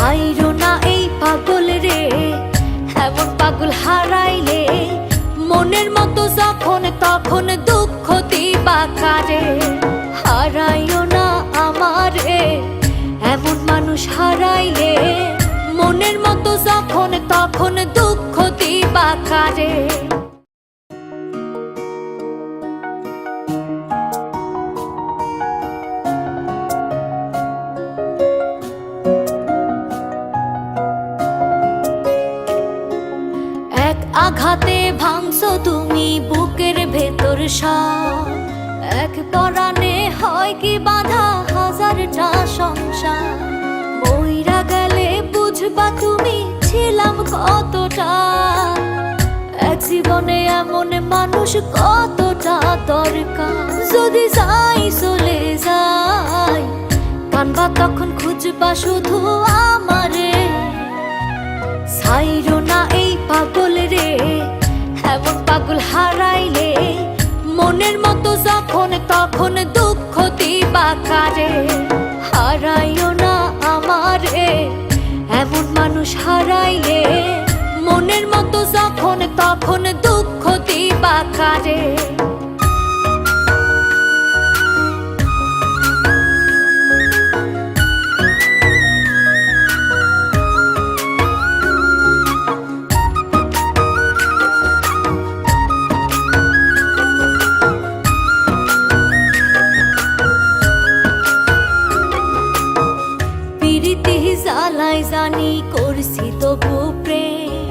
ছাইরো না এই পাগল রে, এমন পাগল হারাইলে মনের মতো যখন তখন দুঃখ দিবা কারে। হারাইও না আমারে, এমন মানুষ হারাইলে মনের মতো যখন তখন দুঃখ দিবা কারে। আঘাতে ভাঙছো তুমি বুকের ভেতর সব, এক পরাণে হয় কি বাধা হাজারটা সংসার। মইরা গেলে বুঝবা তুমি ছিলাম কতটা, এক জীবনে এমন মানুষ কতটা দরকার। যদি যাই চলে যাই কানবা তখন খুঁজবা শুধু আমারে। ছাইরো না এই পাগল রে, এমন পাগল হারাইলে মনের মতো যখন তখন দুঃখ দিবা কারে। হারাইও না আমারে, এমন মানুষ হারাইলে মনের মতো যখন তখন দুঃখ দিবা কারে। জ্বালাই জানি করছি তবু প্রেম,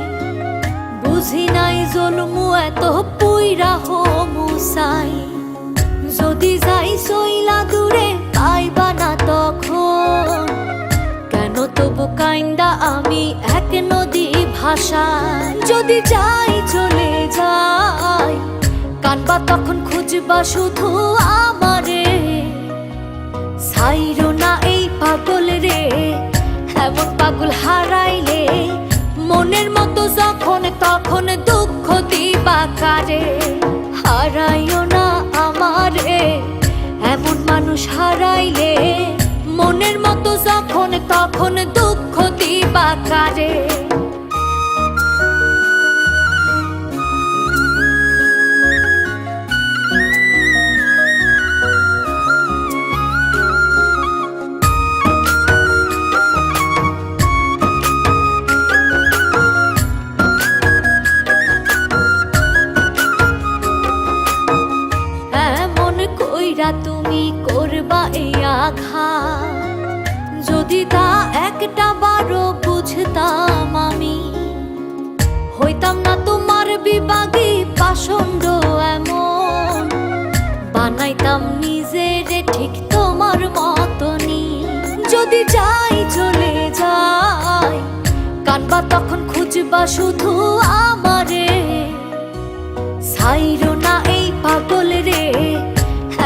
বুঝি নাই জলমু এত পুইরা হমু চাই। যদি যাই সইলা দূরে পাইবা না তখন, কেন তবু কাইন্দা আমি এক নদী ভাষায়। যদি যাই চলে যাই কানবা তখন খুঁজবা শুধু আমারে। ছাইরো না এই পাগল রে, এমন পাগল হারাইলে মনের মতো যখন তখন দুঃখ দিবা কারে। হারাইও না আমারে, এমন মানুষ হারাইলে মনের মতো যখন তখন দুঃখ দিবা কারে। তুমি করবা এই আঘাত, যদি তা একটা বারো বুঝতাম আমি, হইতাম না তোমার বিভাগী পাষণ্ড এমন। বানাইতাম নিজের ঠিক তোমার মতনই। যদি যাই চলে যাই কানবা তখন খুঁজবা শুধু আমারে। ছাইরো না এই পাগল রে,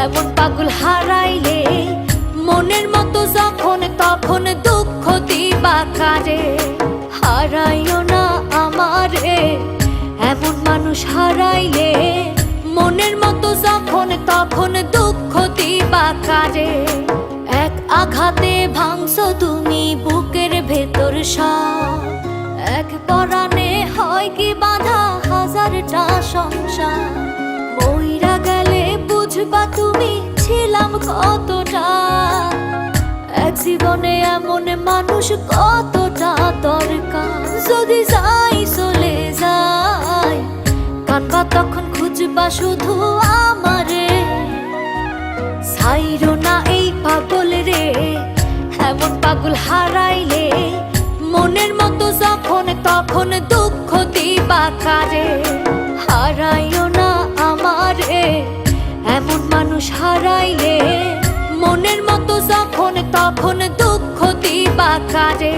এমন পাগল হারাইলে মনের মতো যখন তখন দুঃখ দিবা কারে। হারাইও না আমারে, এমন মানুষ হারাইলে মনের মতো যখন তখন দুঃখ দিবা কারে। এক আঘাতে ভাঙছো তুমি বুকের ভেতর সব, এক পরাণে হয় কি বাধা হাজারটা সংসার। মইরা গেলে বুঝবা তুমি ছিলাম কতটা, এক জীবনে এমন মানুষ কতটা দরকার। যদি যাই চলে যাই কানবা তখন খুঁজবা শুধু আমারে। ছাইরো না এই পাগল রে, এমন পাগল হারাইলে মনের মতো যখন তখন দুঃখ দিবা কারে। হারাইও না আমারে, এমন মানুষ হারাইলে মনের মতো যখন তখন দুঃখ দিবা কারে।